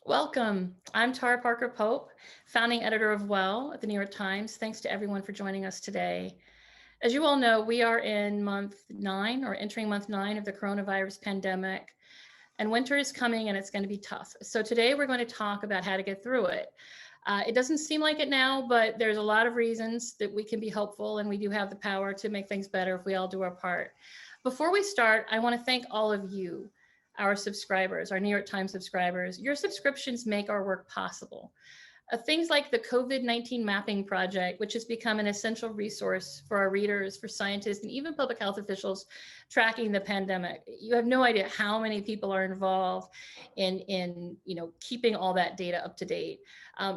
Welcome. I'm Tara Parker Pope, founding editor of Well at the New York Times. Thanks to everyone for joining us today. As you all know, we are in month 9 or entering month 9 of the coronavirus pandemic, and winter is coming and it's going to be tough. So today we're going to talk about how to get through it. It doesn't seem like it now, but there's a lot of reasons that we can be helpful, and we do have the power to make things better if we all do our part. Before we start, I want to thank all of you, our subscribers, our New York Times subscribers. Your subscriptions make our work possible. Things like the COVID-19 mapping project, which has become an essential resource for our readers, for scientists, and even public health officials tracking the pandemic. You have no idea how many people are involved in keeping all that data up to date.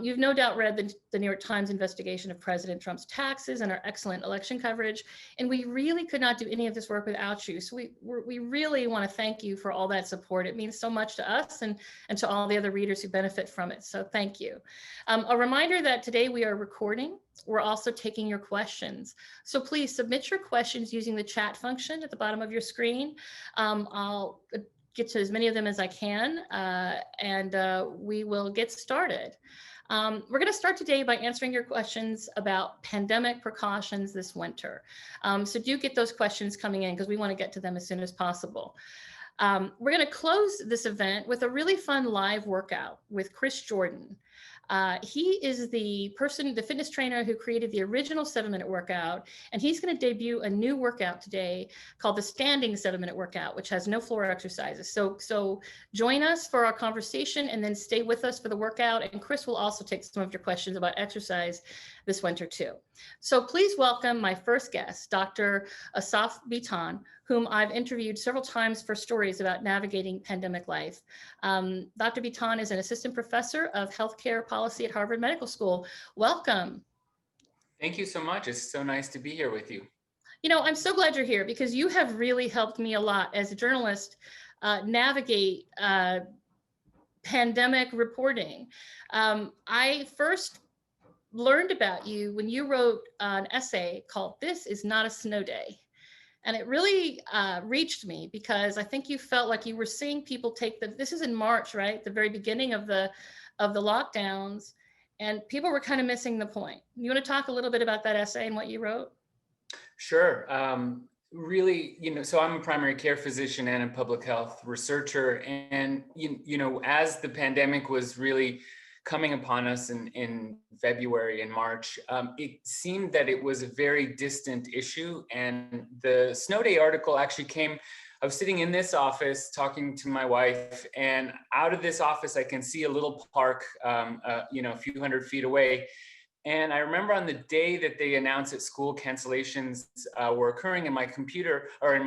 You've no doubt read the New York Times investigation of President Trump's taxes and our excellent election coverage. And we really could not do any of this work without you. So we really want to thank you for all that support. It means so much to us and to all the other readers who benefit from it. So thank you. A reminder that today we are recording. We're also taking your questions. So please submit your questions using the chat function at the bottom of your screen. I'll get to as many of them as I can, and we will get started. We're going to start today by answering your questions about pandemic precautions this winter. So do get those questions coming in because we want to get to them as soon as possible. We're going to close this event with a really fun live workout with Chris Jordan. He is the fitness trainer who created the original 7-minute workout, and he's going to debut a new workout today called the standing 7-minute workout, which has no floor exercises. So join us for our conversation and then stay with us for the workout. And Chris will also take some of your questions about exercise this winter too. So please welcome my first guest, Dr. Asaf Bitton, whom I've interviewed several times for stories about navigating pandemic life. Dr. Bitton is an assistant professor of healthcare policy at Harvard Medical School. Welcome. Thank you so much. It's so nice to be here with you. I'm so glad you're here because you have really helped me a lot as a journalist navigate pandemic reporting. I first learned about you when you wrote an essay called "This Is Not a Snow Day." And it really reached me because I think you felt like you were seeing people this is in March, right? The very beginning of the lockdowns, and people were kind of missing the point. You want to talk a little bit about that essay and what you wrote? Sure. Really, so I'm a primary care physician and a public health researcher. And, as the pandemic was really coming upon us in February and March, it seemed that it was a very distant issue. And the Snow Day article actually I was sitting in this office talking to my wife, and out of this office, I can see a little park, a few hundred feet away. And I remember on the day that they announced that school cancellations were occurring in my computer or in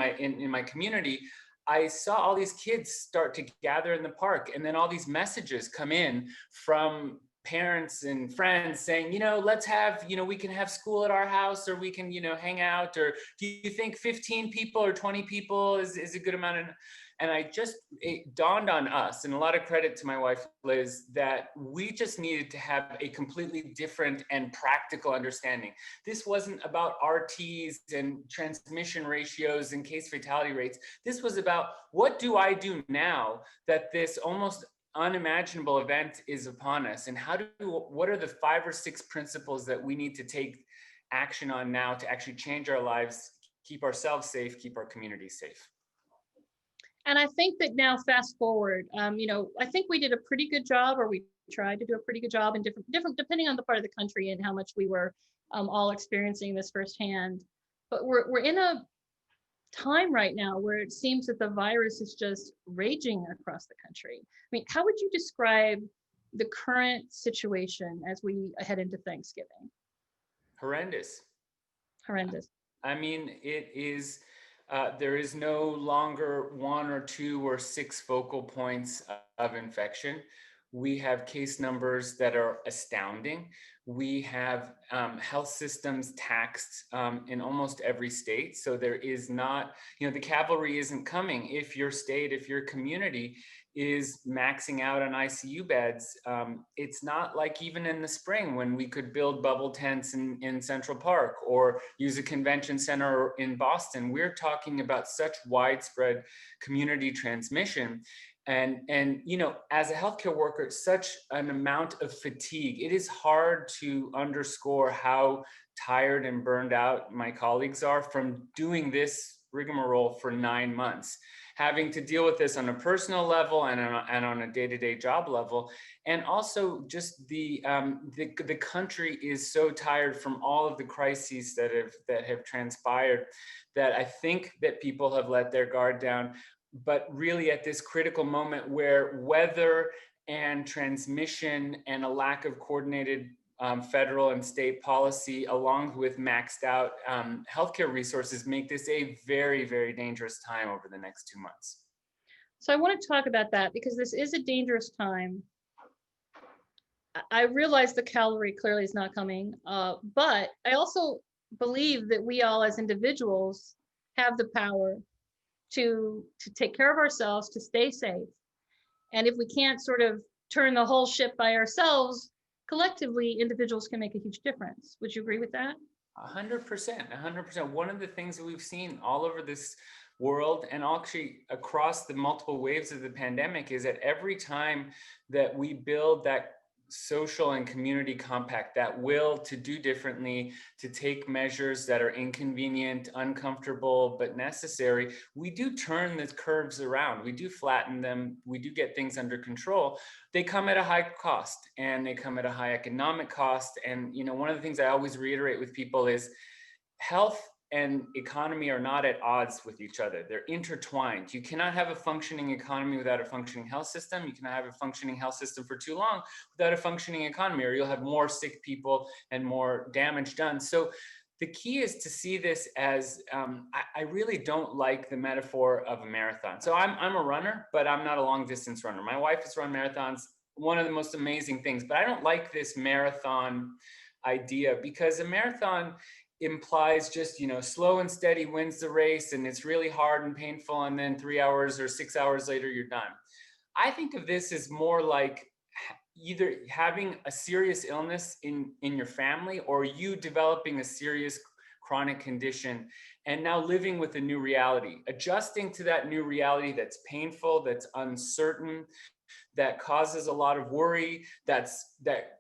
my community, I saw all these kids start to gather in the park, and then all these messages come in from parents and friends saying, let's have, we can have school at our house, or we can, hang out, or do you think 15 people or 20 people is a good amount? And it dawned on us, and a lot of credit to my wife, Liz, that we just needed to have a completely different and practical understanding. This wasn't about RTs and transmission ratios and case fatality rates. This was about, what do I do now that this almost unimaginable event is upon us, and what are the 5 or 6 principles that we need to take action on now to actually change our lives, keep ourselves safe, keep our communities safe. And I think that now, fast forward, I think we did a pretty good job, or we tried to do a pretty good job in different, depending on the part of the country and how much we were all experiencing this firsthand. But we're in a time right now where it seems that the virus is just raging across the country. I mean, how would you describe the current situation as we head into Thanksgiving? Horrendous. I mean, it is. There is no longer 1 or 2 or 6 focal points of infection. We have case numbers that are astounding. We have health systems taxed in almost every state. So there is not, the cavalry isn't coming. If your state, if your community is maxing out on ICU beds, it's not like even in the spring when we could build bubble tents in Central Park or use a convention center in Boston. We're talking about such widespread community transmission. And as a healthcare worker, such an amount of fatigue. It is hard to underscore how tired and burned out my colleagues are from doing this rigmarole for 9 months, having to deal with this on a personal level and on a day-to-day job level. And also just the country is so tired from all of the crises that have transpired, that I think that people have let their guard down. But really at this critical moment where weather and transmission and a lack of coordinated federal and state policy, along with maxed out healthcare resources, make this a very, very dangerous time over the next 2 months. So I want to talk about that because this is a dangerous time. I realize the cavalry clearly is not coming, but I also believe that we all as individuals have the power to take care of ourselves, to stay safe. And if we can't sort of turn the whole ship by ourselves, collectively, individuals can make a huge difference. Would you agree with that? 100%, 100%. One of the things that we've seen all over this world and actually across the multiple waves of the pandemic is that every time that we build that social and community compact, that will to do differently, to take measures that are inconvenient, uncomfortable, but necessary, we do turn the curves around. We do flatten them. We do get things under control. They come at a high cost, and they come at a high economic cost. And one of the things I always reiterate with people is health and economy are not at odds with each other. They're intertwined. You cannot have a functioning economy without a functioning health system. You cannot have a functioning health system for too long without a functioning economy, or you'll have more sick people and more damage done. So the key is to see this as I really don't like the metaphor of a marathon. So I'm a runner, but I'm not a long distance runner. My wife has run marathons, one of the most amazing things, but I don't like this marathon idea, because a marathon implies just slow and steady wins the race, and it's really hard and painful, and then 3 hours or 6 hours later you're done. I think of this as more like either having a serious illness in your family, or you developing a serious chronic condition and now living with a new reality, adjusting to that new reality that's painful, that's uncertain, that causes a lot of worry, that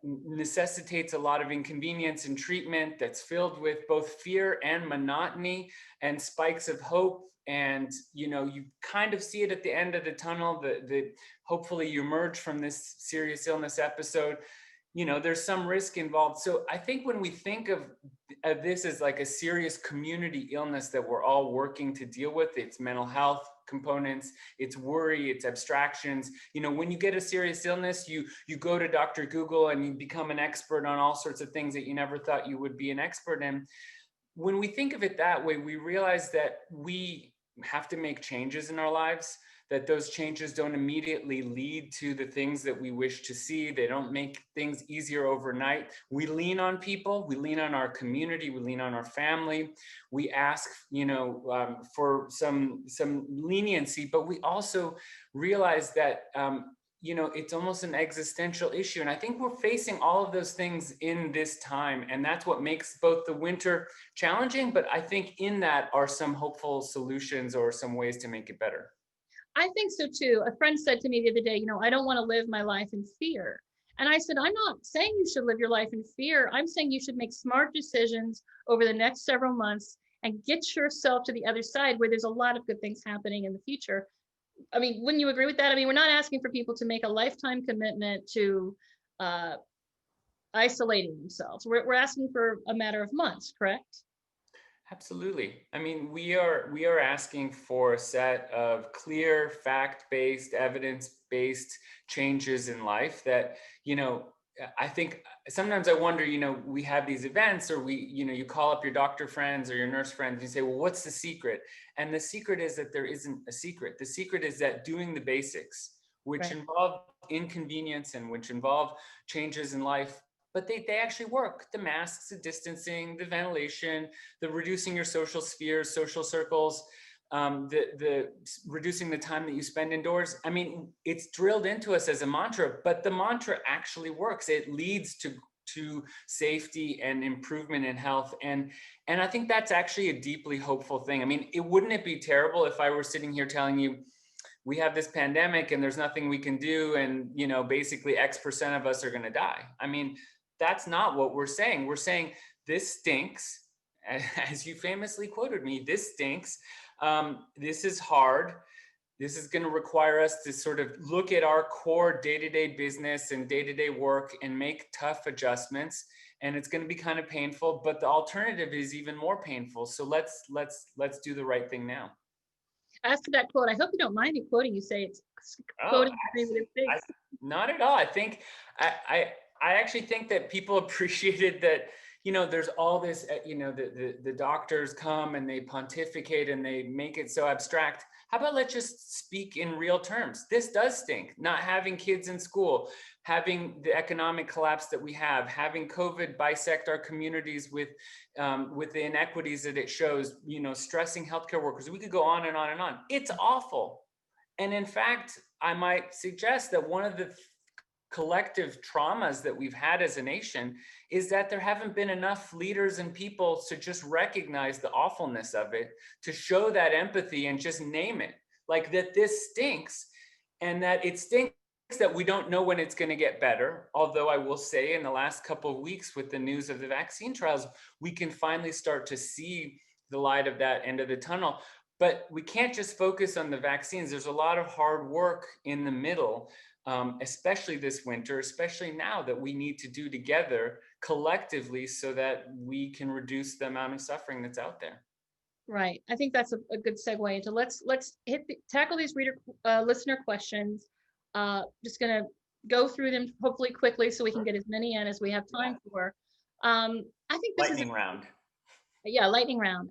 necessitates a lot of inconvenience and treatment, that's filled with both fear and monotony and spikes of hope. And you kind of see it at the end of the tunnel, the hopefully you emerge from this serious illness episode. There's some risk involved. So I think when we think of this as like a serious community illness that we're all working to deal with, it's mental health components, it's worry, it's abstractions. When you get a serious illness, you go to Dr. Google and you become an expert on all sorts of things that you never thought you would be an expert in. When we think of it that way, we realize that we have to make changes in our lives, that those changes don't immediately lead to the things that we wish to see. They don't make things easier overnight. We lean on people, we lean on our community, we lean on our family. We ask, for some leniency, but we also realize that, it's almost an existential issue. And I think we're facing all of those things in this time. And that's what makes both the winter challenging, but I think in that are some hopeful solutions or some ways to make it better. I think so too. A friend said to me the other day, I don't want to live my life in fear. And I said, I'm not saying you should live your life in fear. I'm saying you should make smart decisions over the next several months and get yourself to the other side where there's a lot of good things happening in the future. I mean, wouldn't you agree with that? I mean, we're not asking for people to make a lifetime commitment to isolating themselves. We're asking for a matter of months, correct? Absolutely. I mean, we are asking for a set of clear, fact-based, evidence-based changes in life that, I think sometimes I wonder, we have these events, or you call up your doctor friends or your nurse friends and you say, well, what's the secret? And the secret is that there isn't a secret. The secret is that doing the basics, which Right. involve inconvenience and which involve changes in life, but they actually work. The masks, the distancing, the ventilation, the reducing your social spheres, social circles, the reducing the time that you spend indoors. I mean, it's drilled into us as a mantra, but the mantra actually works. It leads to safety and improvement in health. And I think that's actually a deeply hopeful thing. I mean, wouldn't it be terrible if I were sitting here telling you we have this pandemic and there's nothing we can do. And, basically X% of us are going to die. I mean, that's not what we're saying. We're saying this stinks. As you famously quoted me, this stinks. This is hard. This is going to require us to sort of look at our core day-to-day business and day-to-day work and make tough adjustments. And it's going to be kind of painful, but the alternative is even more painful. So let's do the right thing now. As to that quote, I hope you don't mind me quoting you. Say it's Oh, quoting me with I, not at all. I think I actually think that people appreciated that. There's all this. The doctors come and they pontificate and they make it so abstract. How about let's just speak in real terms? This does stink. Not having kids in school, having the economic collapse that we have, having COVID bisect our communities with the inequities that it shows. Stressing healthcare workers. We could go on and on and on. It's awful. And in fact, I might suggest that one of the collective traumas that we've had as a nation is that there haven't been enough leaders and people to just recognize the awfulness of it, to show that empathy and just name it, like that this stinks, and that it stinks that we don't know when it's going to get better. Although I will say in the last couple of weeks with the news of the vaccine trials, we can finally start to see the light of that end of the tunnel. But we can't just focus on the vaccines. There's a lot of hard work in the middle, especially this winter, especially now, that we need to do together collectively so that we can reduce the amount of suffering that's out there. Right. I think that's a good segue into let's tackle these listener questions. Just gonna go through them hopefully quickly so we can get as many in as we have time for. I think this lightning round. Yeah, lightning round.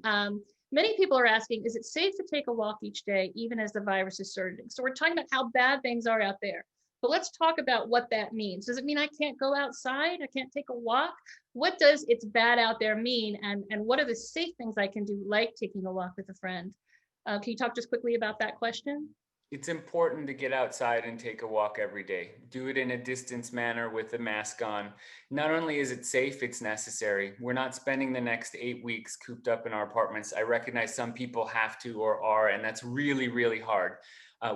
Many people are asking, is it safe to take a walk each day, even as the virus is surging? So we're talking about how bad things are out there. But let's talk about what that means. Does it mean I can't go outside? I can't take a walk? What does it's bad out there mean? And what are the safe things I can do, like taking a walk with a friend? Can you talk just quickly about that question? It's important to get outside and take a walk every day. Do it in a distance manner with a mask on. Not only is it safe, it's necessary. We're not spending the next 8 weeks cooped up in our apartments. I recognize some people have to or are, and that's really, really hard.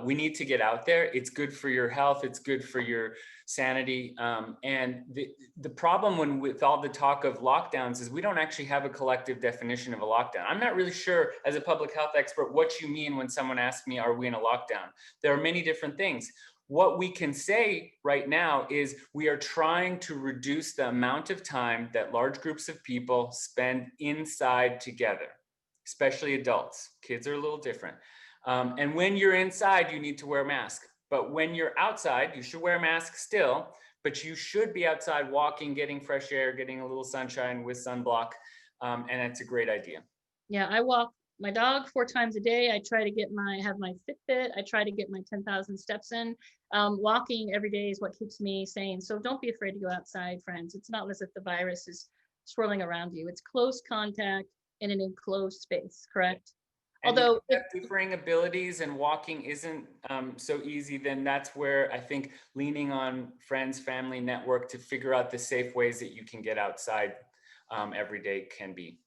We need to get out there. It's good for your health. It's good for your sanity. And the problem with all the talk of lockdowns is we don't actually have a collective definition of a lockdown. I'm not really sure, as a public health expert, what you mean when someone asks me, are we in a lockdown? There are many different things. What we can say right now is we are trying to reduce the amount of time that large groups of people spend inside together, especially adults. Kids are a little different. And when you're inside, you need to wear a mask. But when you're outside, you should wear a mask still, but you should be outside walking, getting fresh air, getting a little sunshine with sunblock. And it's a great idea. Yeah, I walk my dog 4 times a day. I try to have my Fitbit. I try to get my 10,000 steps in. Walking every day is what keeps me sane. So don't be afraid to go outside, friends. It's not as if the virus is swirling around you. It's close contact in an enclosed space, correct? And Although if differing abilities and walking isn't so easy, then that's where I think leaning on friends, family, network to figure out the safe ways that you can get outside every day can be.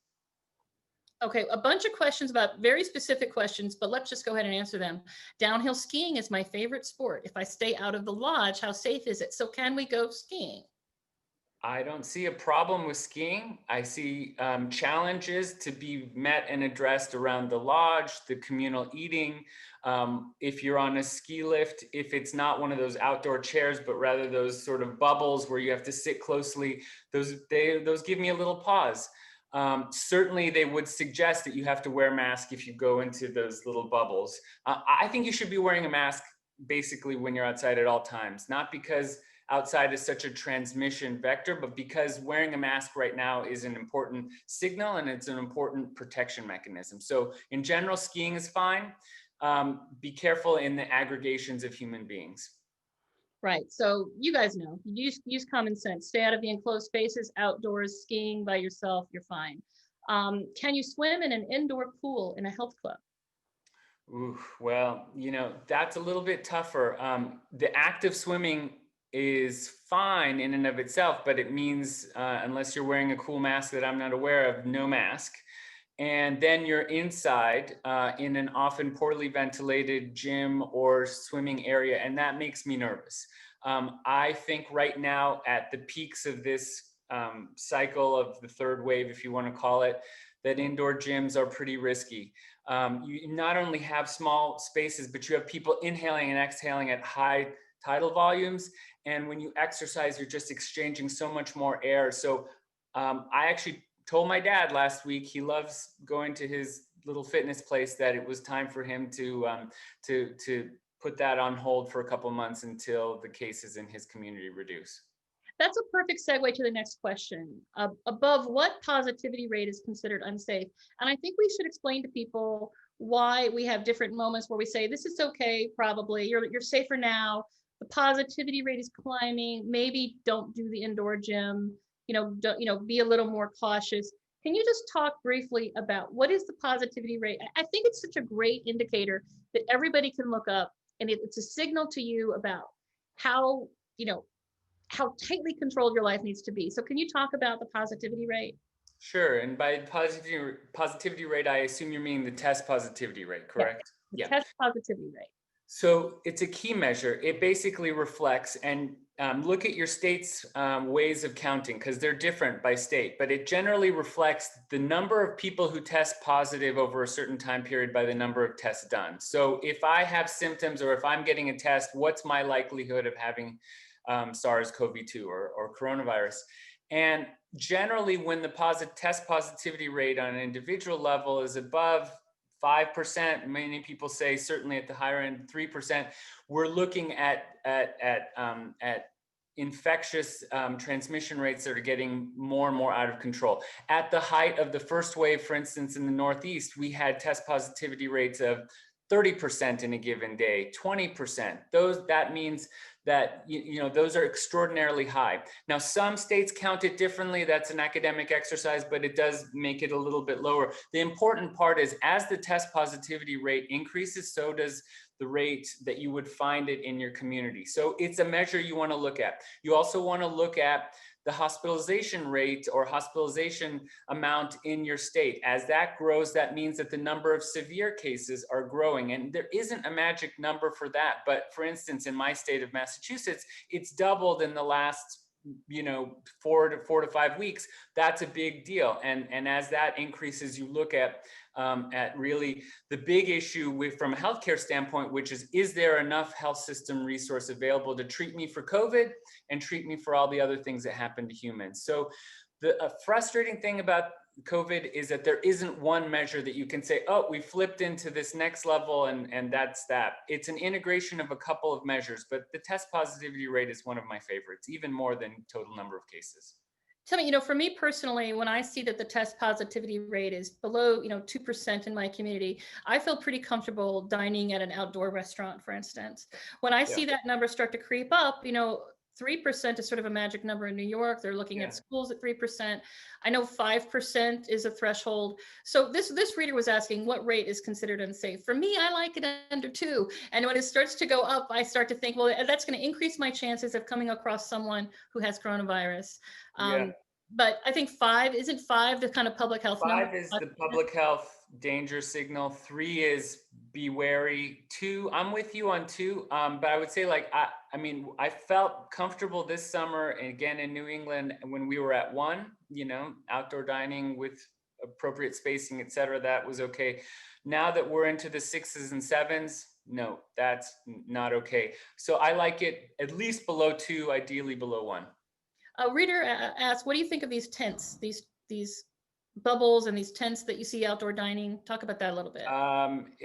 Okay, a bunch of questions about very specific questions, but let's just go ahead and answer them. Downhill skiing is my favorite sport. If I stay out of the lodge, how safe is it? So can we go skiing? I don't see a problem with skiing. I see challenges to be met and addressed around the lodge, the communal eating. If you're on a ski lift, if it's not one of those outdoor chairs, but rather those sort of bubbles where you have to sit closely, those give me a little pause. Certainly, they would suggest that you have to wear a mask if you go into those little bubbles. I think you should be wearing a mask basically when you're outside at all times, not because outside is such a transmission vector, but because wearing a mask right now is an important signal and it's an important protection mechanism. So in general, skiing is fine. Be careful in the aggregations of human beings. Right. So you guys know, use common sense. Stay out of the enclosed spaces, outdoors, skiing by yourself, you're fine. Can you swim in an indoor pool in a health club? Ooh, well, that's a little bit tougher. The act of swimming is fine in and of itself, but it means, unless you're wearing a cool mask that I'm not aware of, no mask. and then you're inside in an often poorly ventilated gym or swimming area, and that makes me nervous. I think right now at the peaks of this cycle of the third wave, if you want to call it, that indoor gyms are pretty risky. You not only have small spaces, but you have people inhaling and exhaling at high tidal volumes. And when you exercise, you're just exchanging so much more air. So I actually told my dad last week, he loves going to his little fitness place, that it was time for him to put that on hold for a couple months until the cases in his community reduce. That's a perfect segue to the next question. Above what positivity rate is considered unsafe? And I think we should explain to people why we have different moments where we say, this is okay, probably, you're safer now. The positivity rate is climbing. Maybe don't do the indoor gym, don't, be a little more cautious. Can you just talk briefly about what is the positivity rate? I think it's such a great indicator that everybody can look up, and it's a signal to you about how, you know, how tightly controlled your life needs to be. So can you talk about the positivity rate? Sure. And by positivity rate, I assume you're meaning the test positivity rate, Yeah, correct? the Yeah. test positivity rate. So it's a key measure. It basically reflects, and look at your state's ways of counting, because they're different by state, but it generally reflects the number of people who test positive over a certain time period by the number of tests done. So if I have symptoms, or if I'm getting a test, what's my likelihood of having SARS-CoV-2 or coronavirus? And generally, when the test positivity rate on an individual level is above 5%, many people say certainly at the higher end 3%, we're looking at infectious transmission rates that are getting more and more out of control. At the height of the first wave, for instance, in the Northeast, we had test positivity rates of 30% in a given day, 20%. That means that those are extraordinarily high. Now, some states count it differently. That's an academic exercise, but it does make it a little bit lower. The important part is, as the test positivity rate increases, so does the rate that you would find it in your community. So it's a measure you want to look at. You also want to look at the hospitalization rate or hospitalization amount in your state. As that grows, that means that the number of severe cases are growing. And there isn't a magic number for that. But for instance, in my state of Massachusetts, it's doubled in the last 4 to 5 weeks. That's a big deal. And as that increases, you look at really the big issue from a healthcare standpoint, which is there enough health system resource available to treat me for COVID and treat me for all the other things that happen to humans? So the frustrating thing about COVID is that there isn't one measure that you can say, oh, we flipped into this next level and that's that. It's an integration of a couple of measures, but the test positivity rate is one of my favorites, even more than total number of cases. Tell me, for me personally, when I see that the test positivity rate is below, 2% in my community, I feel pretty comfortable dining at an outdoor restaurant, for instance. When I see that number start to creep up, 3% is sort of a magic number in New York. They're looking at schools at 3%. I know 5% is a threshold. So this reader was asking what rate is considered unsafe. For me, I like it under 2. And when it starts to go up, I start to think, well, that's going to increase my chances of coming across someone who has coronavirus. But I think 5, isn't 5 the kind of public health number? 5 is the public health danger signal. 3 is be wary. 2, I'm with you on 2. But I would say, I felt comfortable this summer, and again in New England, when we were at 1, outdoor dining with appropriate spacing, et cetera, that was okay. Now that we're into the 6s and 7s, no, that's not okay. So I like it at least below 2, ideally below 1. A reader asked, what do you think of these tents, these bubbles and these tents that you see outdoor dining? Talk about that a little bit.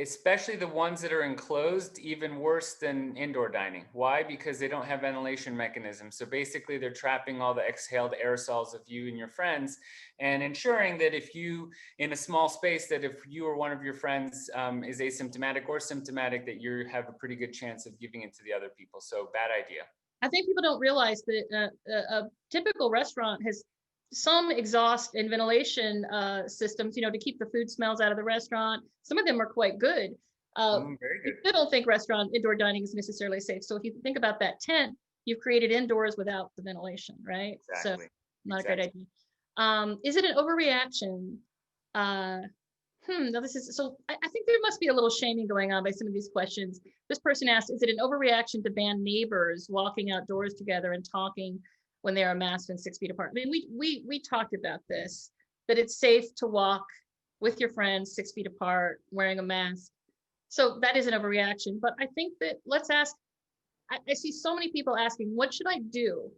Especially the ones that are enclosed, even worse than indoor dining. Why? Because they don't have ventilation mechanisms. So basically they're trapping all the exhaled aerosols of you and your friends, and ensuring that if you, in a small space, that if you or one of your friends is asymptomatic or symptomatic, that you have a pretty good chance of giving it to the other people. So bad idea. I think people don't realize that a typical restaurant has some exhaust and ventilation systems, to keep the food smells out of the restaurant. Some of them are quite good. Very good. I don't think restaurant indoor dining is necessarily safe. So if you think about that tent, you've created indoors without the ventilation, right? Exactly. So not a great idea. Is it an overreaction No, this is so. I think there must be a little shaming going on by some of these questions. This person asked, "Is it an overreaction to ban neighbors walking outdoors together and talking when they are masked and 6 feet apart?" I mean, we talked about this, that it's safe to walk with your friends 6 feet apart wearing a mask. So that is an overreaction. But I think that let's ask. I see so many people asking, "What should I do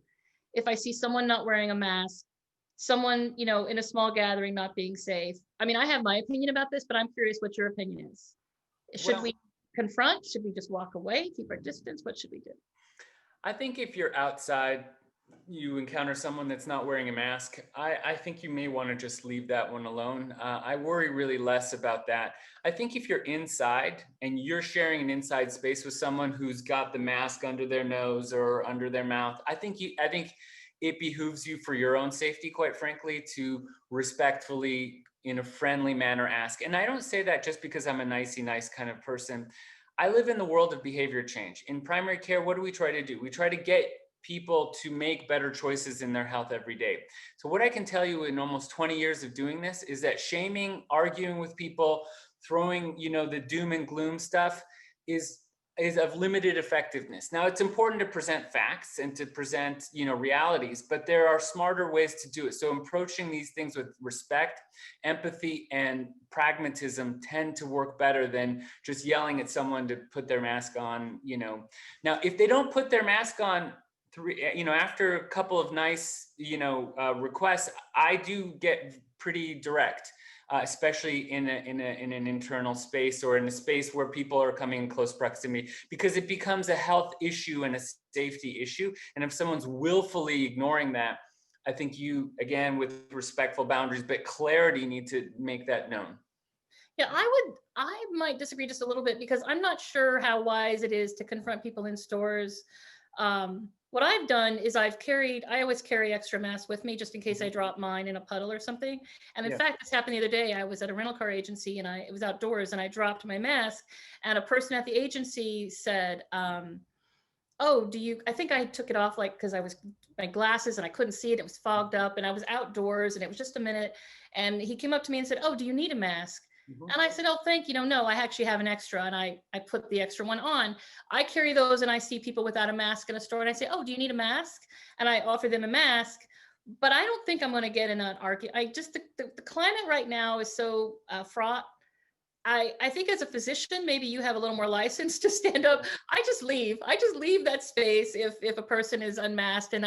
if I see someone not wearing a mask, someone, in a small gathering not being safe?" I mean, I have my opinion about this, but I'm curious what your opinion is. Should Well, we confront? Should we just walk away, keep our distance? What should we do? I think if you're outside, you encounter someone that's not wearing a mask, I think you may want to just leave that one alone. I worry really less about that. I think if you're inside and you're sharing an inside space with someone who's got the mask under their nose or under their mouth, I think it behooves you for your own safety, quite frankly, to respectfully, in a friendly manner, ask. And I don't say that just because I'm a nicey nice kind of person. I live in the world of behavior change. In primary care, what do we try to do? We try to get people to make better choices in their health every day. So what I can tell you in almost 20 years of doing this is that shaming, arguing with people, throwing, the doom and gloom stuff is of limited effectiveness. Now, it's important to present facts and to present, realities, but there are smarter ways to do it. So approaching these things with respect, empathy, and pragmatism tend to work better than just yelling at someone to put their mask on. Now, if they don't put their mask on, after a couple of nice, requests, I do get pretty direct, especially in an internal space or in a space where people are coming in close proximity, because it becomes a health issue and a safety issue. And if someone's willfully ignoring that, I think you, again, with respectful boundaries, but clarity, need to make that known. Yeah, I might disagree just a little bit because I'm not sure how wise it is to confront people in stores. What I've done is I always carry extra masks with me just in case I drop mine in a puddle or something. And in Yeah. fact, this happened the other day. I was at a rental car agency and it was outdoors and I dropped my mask and a person at the agency said, "Oh, I think I took it off like because I was my glasses and I couldn't see it. It was fogged up and I was outdoors and it was just a minute." And he came up to me and said, "Oh, do you need a mask?" Mhm. And I said, "Oh, thank you. No, I actually have an extra." And I put the extra one on. I carry those and I see people without a mask in a store and I say, "Oh, do you need a mask?" And I offer them a mask. But I don't think I'm going to get in an argument. The climate right now is so fraught. I think as a physician, maybe you have a little more license to stand up. I just leave. I just leave that space if a person is unmasked, and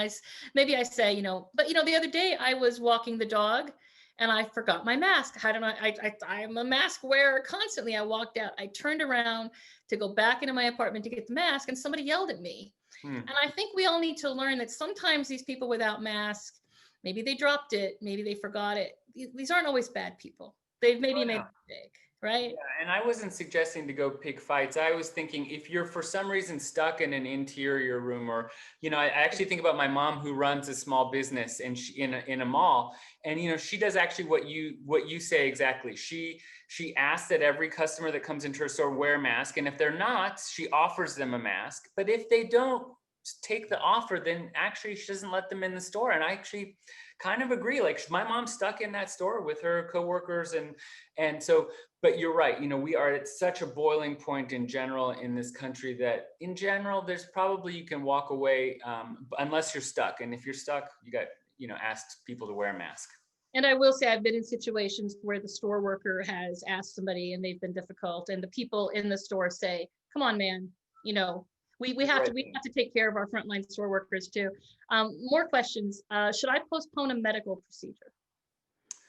maybe I say, But the other day I was walking the dog, and I forgot my mask. How do I'm a mask wearer constantly. I walked out. I turned around to go back into my apartment to get the mask, and somebody yelled at me. Hmm. And I think we all need to learn that sometimes these people without masks, maybe they dropped it, maybe they forgot it. These aren't always bad people. They've maybe Oh, made no. a mistake, right? Yeah, and I wasn't suggesting to go pick fights. I was thinking if you're for some reason stuck in an interior room, or I actually think about my mom who runs a small business and she, in a mall, and she does actually what you say exactly. She asks that every customer that comes into her store wear a mask, and if they're not, she offers them a mask. But if they don't take the offer, then actually she doesn't let them in the store. And I actually kind of agree. Like my mom's stuck in that store with her coworkers, and so, but you're right. We are at such a boiling point in general in this country that in general, there's probably, you can walk away, unless you're stuck. And if you're stuck, you got, asked people to wear a mask. And I will say I've been in situations where the store worker has asked somebody and they've been difficult, and the people in the store say, "Come on, man, we have to Right. take care of our frontline store workers too." More questions. Should I postpone a medical procedure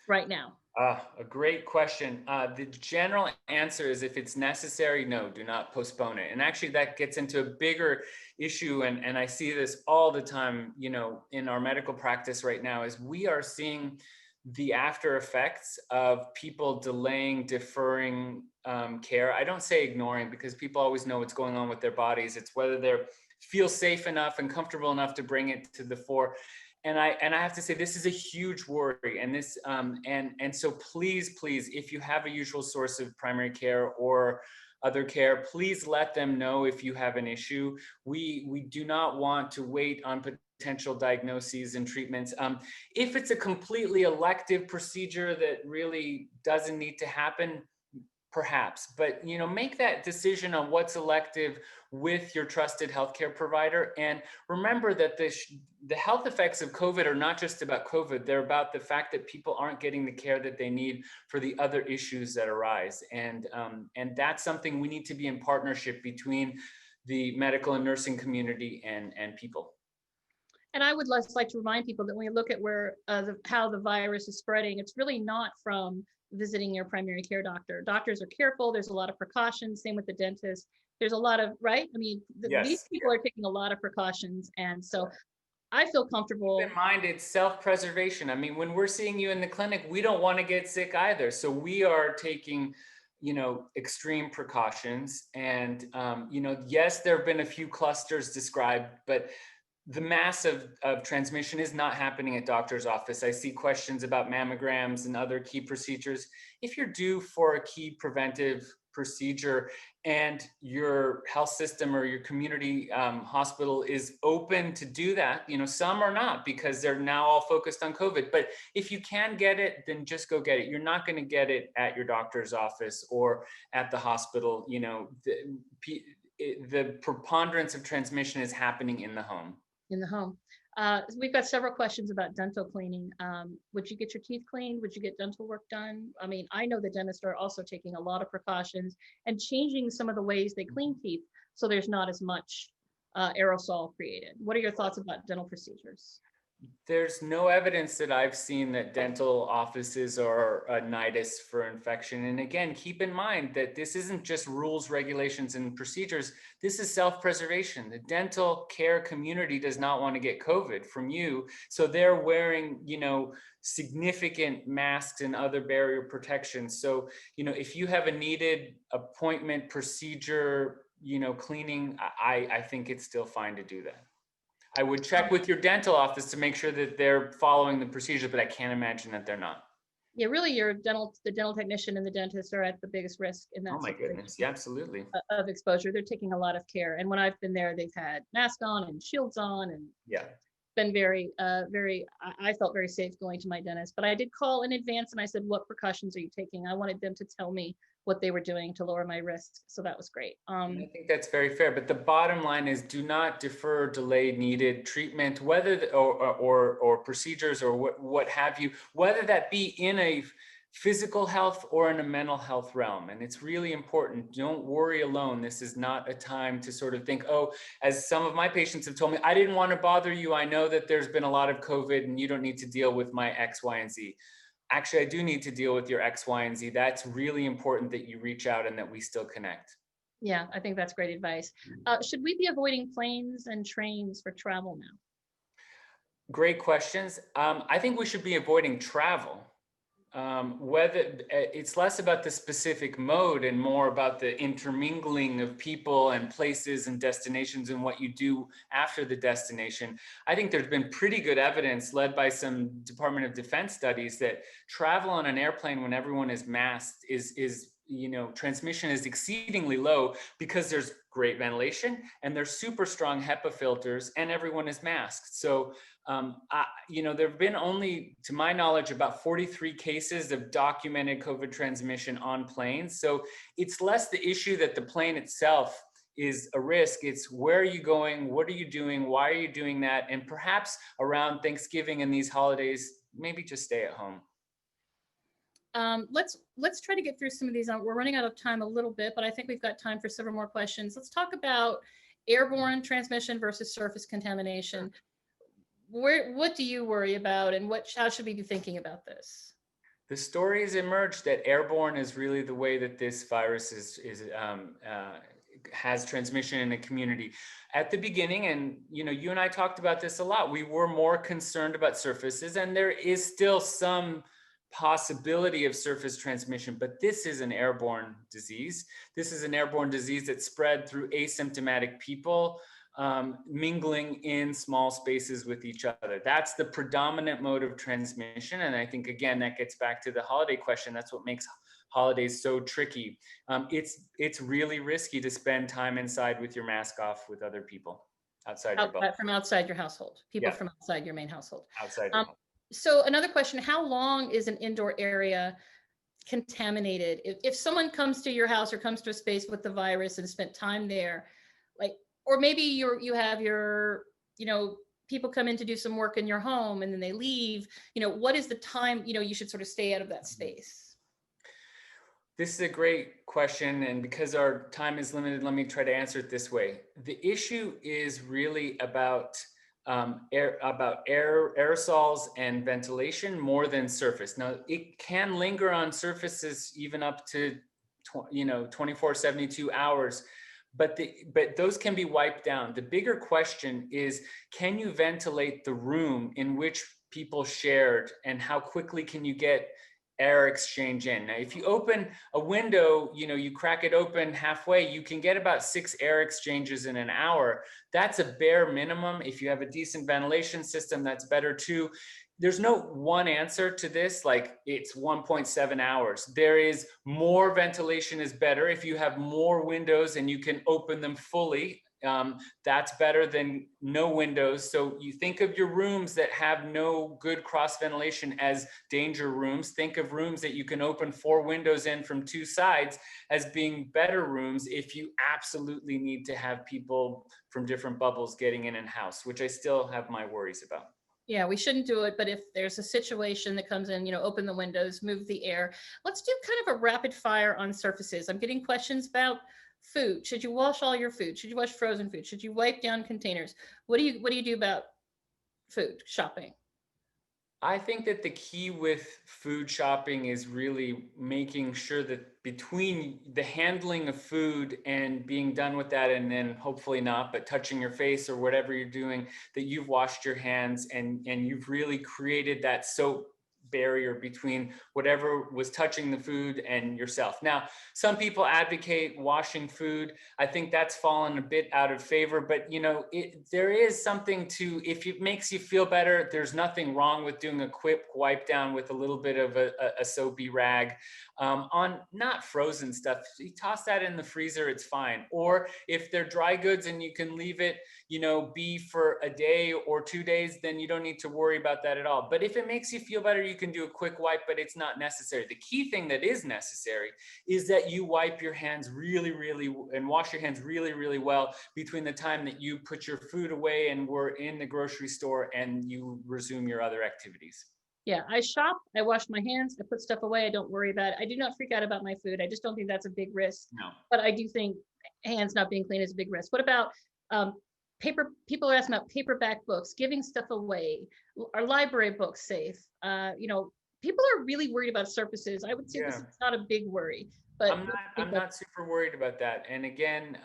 right now? A great question. The general answer is if it's necessary, no, do not postpone it. And actually, that gets into a bigger issue. And I see this all the time, in our medical practice right now, is we are seeing the after effects of people delaying, deferring care. I don't say ignoring, because people always know what's going on with their bodies. It's whether they feel safe enough and comfortable enough to bring it to the fore. And I have to say, this is a huge worry. And this and so please, if you have a usual source of primary care or other care, please let them know if you have an issue. We do not want to wait on potential diagnoses and treatments. If it's a completely elective procedure that really doesn't need to happen, perhaps, but make that decision on what's elective with your trusted healthcare provider. And remember that the health effects of COVID are not just about COVID. They're about the fact that people aren't getting the care that they need for the other issues that arise. And that's something we need to be in partnership between the medical and nursing community and people. And I would just like to remind people that when we look at where how the virus is spreading, it's really not from visiting your primary care doctor. Doctors are careful. There's a lot of precautions. Same with the dentist. There's a lot of, right? I mean, these Yes. people are taking a lot of precautions. And so I feel comfortable. Keep in mind, it's self-preservation. I mean, when we're seeing you in the clinic, we don't want to get sick either. So we are taking, extreme precautions. And, yes, there have been a few clusters described, but the mass of transmission is not happening at doctor's office. I see questions about mammograms and other key procedures. If you're due for a key preventive procedure and your health system or your community hospital is open to do that, some are not because they're now all focused on COVID. But if you can get it, then just go get it. You're not going to get it at your doctor's office or at the hospital. The preponderance of transmission is happening in the home. In the home. We've got several questions about dental cleaning. Would you get your teeth cleaned? Would you get dental work done? I mean, I know the dentists are also taking a lot of precautions and changing some of the ways they clean teeth so there's not as much aerosol created. What are your thoughts about dental procedures? There's no evidence that I've seen that dental offices are a nidus for infection. And again, keep in mind that this isn't just rules, regulations, and procedures. This is self-preservation. The dental care community does not want to get COVID from you. So they're wearing, significant masks and other barrier protections. So, if you have a needed appointment, procedure, cleaning, I think it's still fine to do that. I would check with your dental office to make sure that they're following the procedures, but I can't imagine that they're not. Yeah, really, the dental technician and the dentist are at the biggest risk in that Oh my goodness, yeah, absolutely. of exposure. They're taking a lot of care. And when I've been there, they've had masks on and shields on and Yeah. been I felt very safe going to my dentist. But I did call in advance and I said, what precautions are you taking? I wanted them to tell me what they were doing to lower my risk. So that was great. I think that's very fair. But the bottom line is do not defer, delay needed treatment, or procedures or what have you, whether that be in a physical health or in a mental health realm. And it's really important. Don't worry alone. This is not a time to sort of think, oh, as some of my patients have told me, I didn't want to bother you. I know that there's been a lot of COVID and you don't need to deal with my X, Y, and Z. Actually, I do need to deal with your X, Y, and Z. That's really important that you reach out and that we still connect. Yeah, I think that's great advice. Should we be avoiding planes and trains for travel now? Great questions. I think we should be avoiding travel. Whether it's less about the specific mode and more about the intermingling of people and places and destinations and what you do after the destination. I think there's been pretty good evidence led by some Department of Defense studies that travel on an airplane when everyone is masked is transmission is exceedingly low because there's great ventilation and there's super strong HEPA filters and everyone is masked. So there have been only, to my knowledge, about 43 cases of documented COVID transmission on planes. So it's less the issue that the plane itself is a risk. It's where are you going? What are you doing? Why are you doing that? And perhaps around Thanksgiving and these holidays, maybe just stay at home. Let's try to get through some of these. We're running out of time a little bit, but I think we've got time for several more questions. Let's talk about airborne transmission versus surface contamination. What do you worry about, and how should we be thinking about this? The stories emerged that airborne is really the way that this virus has transmission in a community. At the beginning, and you and I talked about this a lot, we were more concerned about surfaces, and there is still some possibility of surface transmission, but this is an airborne disease. This is an airborne disease that's spread through asymptomatic people mingling in small spaces with each other. That's the predominant mode of transmission. And I think, again, that gets back to the holiday question. That's what makes holidays so tricky. It's really risky to spend time inside with your mask off with other people. outside your bubble. From outside your household, people Yeah, from outside your main household. outside your Um, home. so another question, how long is an indoor area contaminated? If someone comes to your house or comes to a space with the virus and spent time there, like, or maybe you have your, people come in to do some work in your home and then they leave, what is the time, you should sort of stay out of that space? This is a great question, and because our time is limited, let me try to answer it this way. The issue is really about aerosols and ventilation more than surface. Now, it can linger on surfaces even up to 24, 72 hours, but those can be wiped down. The bigger question is, can you ventilate the room in which people shared, and how quickly can you get air exchange in? Now, if you open a window, you crack it open halfway, you can get about 6 air exchanges in an hour. That's a bare minimum. If you have a decent ventilation system, that's better too. There's no one answer to this, like it's 1.7 hours. There is more ventilation is better. If you have more windows and you can open them fully, that's better than no windows. So you think of your rooms that have no good cross ventilation as danger rooms. Think of rooms that you can open 4 windows in from 2 sides as being better rooms if you absolutely need to have people from different bubbles getting in and house, which I still have my worries about. Yeah, we shouldn't do it, but if there's a situation that comes in, open the windows, move the air. Let's do kind of a rapid fire on surfaces. I'm getting questions about food. Should you wash all your food? Should you wash frozen food? Should you wipe down containers? What do you do about food shopping? I think that the key with food shopping is really making sure that between the handling of food and being done with that, and then hopefully not, but touching your face or whatever you're doing, that you've washed your hands and you've really created that soap barrier between whatever was touching the food and yourself. Now, some people advocate washing food. I think that's fallen a bit out of favor, but there is something to, if it makes you feel better, there's nothing wrong with doing a quick wipe down with a little bit of a soapy rag on not frozen stuff. You toss that in the freezer, it's fine. Or if they're dry goods and you can leave it, be for a day or 2 days, then you don't need to worry about that at all. But if it makes you feel better, you can do a quick wipe, but it's not necessary. The key thing that is necessary is that you wipe your hands really, really, and wash your hands really, really well between the time that you put your food away and were in the grocery store and you resume your other activities. Yeah, I shop, I wash my hands, I put stuff away, I don't worry about it. I do not freak out about my food. I just don't think that's a big risk. No. But I do think hands not being clean is a big risk. What about um, paper? People are asking about paperback books, giving stuff away. Are library books safe? People are really worried about surfaces. I would say this Yeah. is not a big worry, but I'm not super worried about that. And again,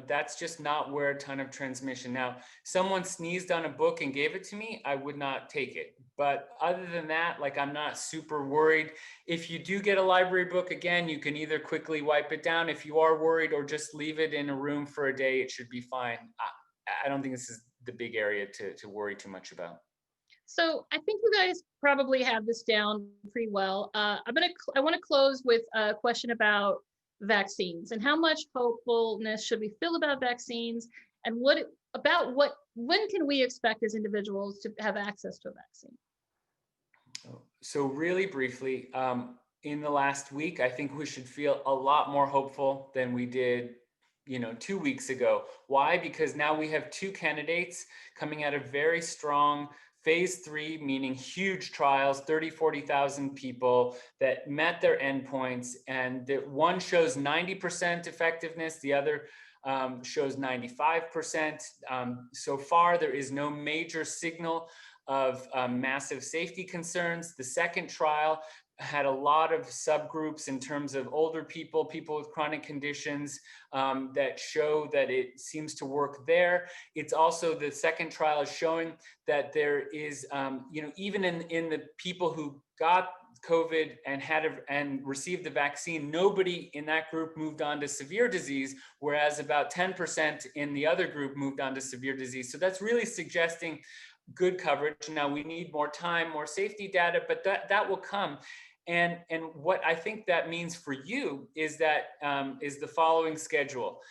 that's just not where a ton of transmission. Now, someone sneezed on a book and gave it to me, I would not take it. But other than that, like, I'm not super worried. If you do get a library book, again, you can either quickly wipe it down if you are worried, or just leave it in a room for a day. It should be fine. I don't think this is the big area to worry too much about. So I think you guys probably have this down pretty well. I want to close with a question about vaccines and how much hopefulness should we feel about vaccines, and when can we expect as individuals to have access to a vaccine? So really briefly, in the last week, I think we should feel a lot more hopeful than we did 2 weeks ago. Why? Because now we have 2 candidates coming out of very strong phase 3, meaning huge trials, 30, 40,000 people that met their endpoints. And the one shows 90% effectiveness, the other shows 95%. So far, there is no major signal of massive safety concerns. The second trial had a lot of subgroups in terms of older people, people with chronic conditions, that show that it seems to work there. It's also, the second trial is showing that there is, even in the people who got COVID and received the vaccine, nobody in that group moved on to severe disease, whereas about 10% in the other group moved on to severe disease. So that's really suggesting good coverage. Now we need more time, more safety data, but that will come. And what I think that means for you is that is the following schedule.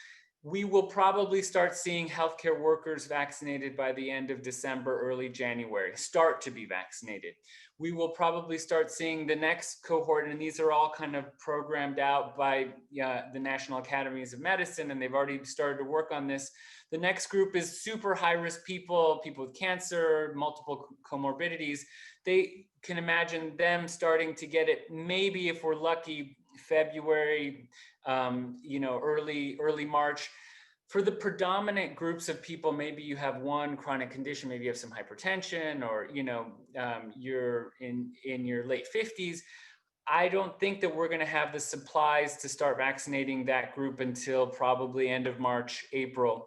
We will probably start seeing healthcare workers vaccinated by the end of December, early January, start to be vaccinated. We will probably start seeing the next cohort, and these are all kind of programmed out by the National Academies of Medicine, and they've already started to work on this. The next group is super high-risk people, people with cancer, multiple comorbidities. They can imagine them starting to get it, maybe if we're lucky, February, early March. For the predominant groups of people, maybe you have one chronic condition, maybe you have some hypertension, or you're in your late 50s. I don't think that we're going to have the supplies to start vaccinating that group until probably end of March, April.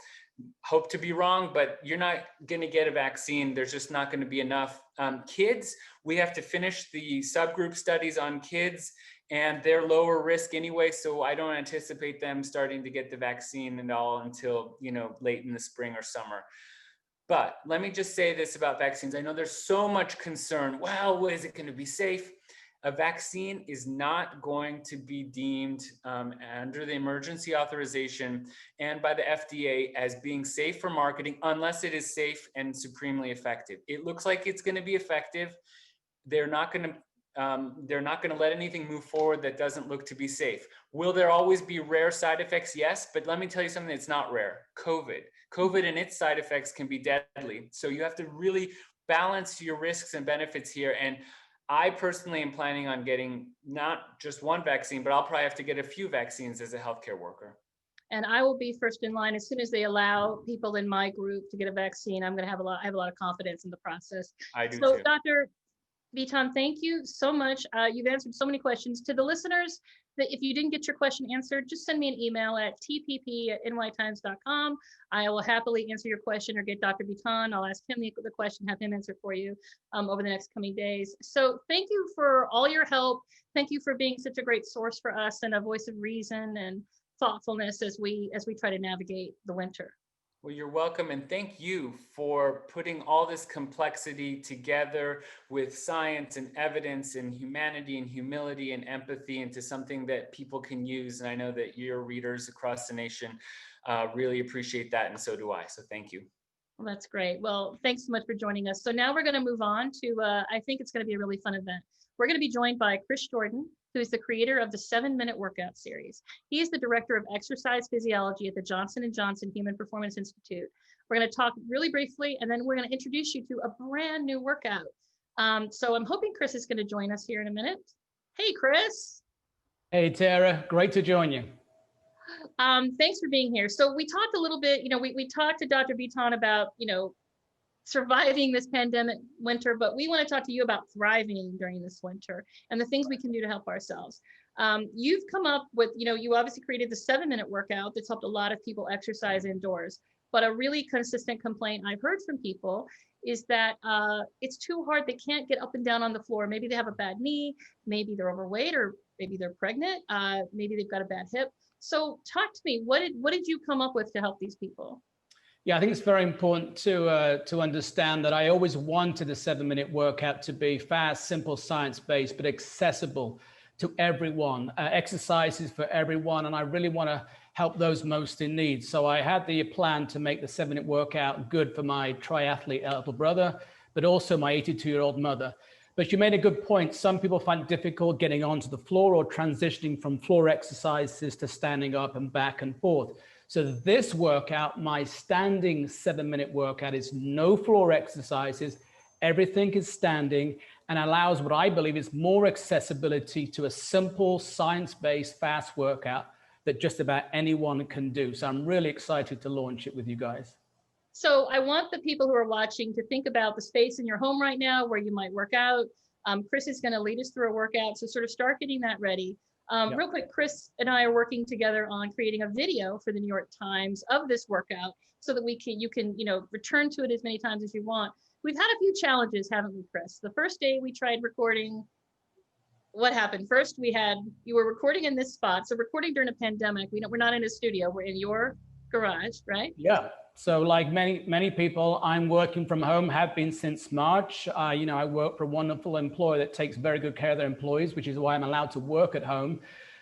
Hope to be wrong, but you're not going to get a vaccine. There's just not going to be enough. Kids, we have to finish the subgroup studies on kids, and they're lower risk anyway. So I don't anticipate them starting to get the vaccine and all until, late in the spring or summer. But let me just say this about vaccines. I know there's so much concern. Well, is it going to be safe? A vaccine is not going to be deemed under the emergency authorization and by the FDA as being safe for marketing unless it is safe and supremely effective. It looks like it's going to be effective. They're not going to let anything move forward that doesn't look to be safe. Will there always be rare side effects? Yes, but let me tell you something that's not rare. COVID and its side effects can be deadly. So you have to really balance your risks and benefits here. And I personally am planning on getting not just one vaccine, but I'll probably have to get a few vaccines as a healthcare worker. And I will be first in line as soon as they allow people in my group to get a vaccine. I have a lot of confidence in the process. I do So too. Dr. Bitton, thank you so much. You've answered so many questions. To the listeners, that if you didn't get your question answered, just send me an email at tpp@nytimes.com. I will happily answer your question, or get Dr. Bitton. I'll ask him the question, have him answer for you over the next coming days. So thank you for all your help. Thank you for being such a great source for us and a voice of reason and thoughtfulness as we try to navigate the winter. Well, you're welcome. And thank you for putting all this complexity together with science and evidence and humanity and humility and empathy into something that people can use. And I know that your readers across the nation really appreciate that. And so do I. So thank you. Well, that's great. Well, thanks so much for joining us. So now we're going to move on to, I think it's going to be a really fun event. We're going to be joined by Chris Jordan, who is the creator of the 7-Minute Workout Series. He is the director of exercise physiology at the Johnson & Johnson Human Performance Institute. We're going to talk really briefly, and then we're going to introduce you to a brand new workout. So I'm hoping Chris is going to join us here in a minute. Hey, Chris. Hey, Tara. Great to join you. Thanks for being here. So we talked a little bit, we talked to Dr. Bitton about, surviving this pandemic winter, but we want to talk to you about thriving during this winter and the things we can do to help ourselves. You've come up with, you obviously created the 7-minute workout that's helped a lot of people exercise indoors, but a really consistent complaint I've heard from people is that it's too hard. They can't get up and down on the floor. Maybe they have a bad knee, maybe they're overweight, or maybe they're pregnant, maybe they've got a bad hip. So talk to me, what did you come up with to help these people? Yeah, I think it's very important to understand that I always wanted the 7-minute workout to be fast, simple, science-based, but accessible to everyone, exercises for everyone. And I really want to help those most in need. So I had the plan to make the 7-minute workout good for my triathlete elder brother, but also my 82-year-old mother. But you made a good point. Some people find it difficult getting onto the floor or transitioning from floor exercises to standing up and back and forth. So this workout, my standing 7-minute workout, is no floor exercises. Everything is standing and allows what I believe is more accessibility to a simple science-based fast workout that just about anyone can do. So I'm really excited to launch it with you guys. So I want the people who are watching to think about the space in your home right now where you might work out. Chris is going to lead us through a workout. So sort of start getting that ready. Real quick, Chris and I are working together on creating a video for the New York Times of this workout so that you can return to it as many times as you want. We've had a few challenges, haven't we, Chris? The first day we tried recording, what happened? First, you were recording in this spot. So recording during a pandemic, we're not in a studio, we're in your garage, right? Yeah. So like many people, I'm working from home, have been since March. I work for a wonderful employer that takes very good care of their employees, which is why I'm allowed to work at home.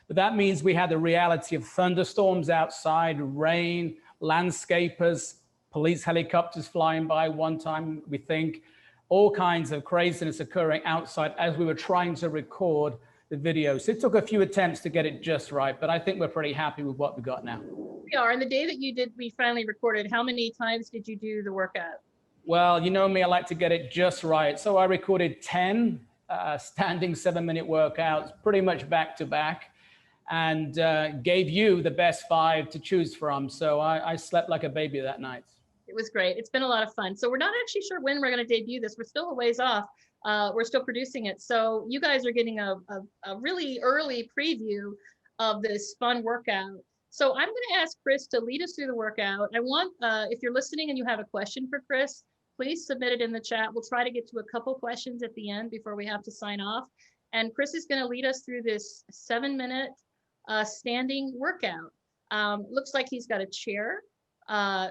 But that means we had the reality of thunderstorms outside, rain, landscapers, police helicopters flying by one time, we think, all kinds of craziness occurring outside as we were trying to record the video. So it took a few attempts to get it just right, but I think we're pretty happy with what we got now. We are. And the day that we finally recorded, how many times did you do the workout? Well, you know me, I like to get it just right. So I recorded 10 standing 7-minute workouts, pretty much back to back, and gave you the best 5 to choose from. So I slept like a baby that night. It was great. It's been a lot of fun. So we're not actually sure when we're going to debut this. We're still a ways off. We're still producing it. So you guys are getting a really early preview of this fun workout. So I'm going to ask Chris to lead us through the workout. I want, if you're listening and you have a question for Chris, please submit it in the chat. We'll try to get to a couple questions at the end before we have to sign off. And Chris is going to lead us through this 7-minute standing workout. Looks like he's got a chair.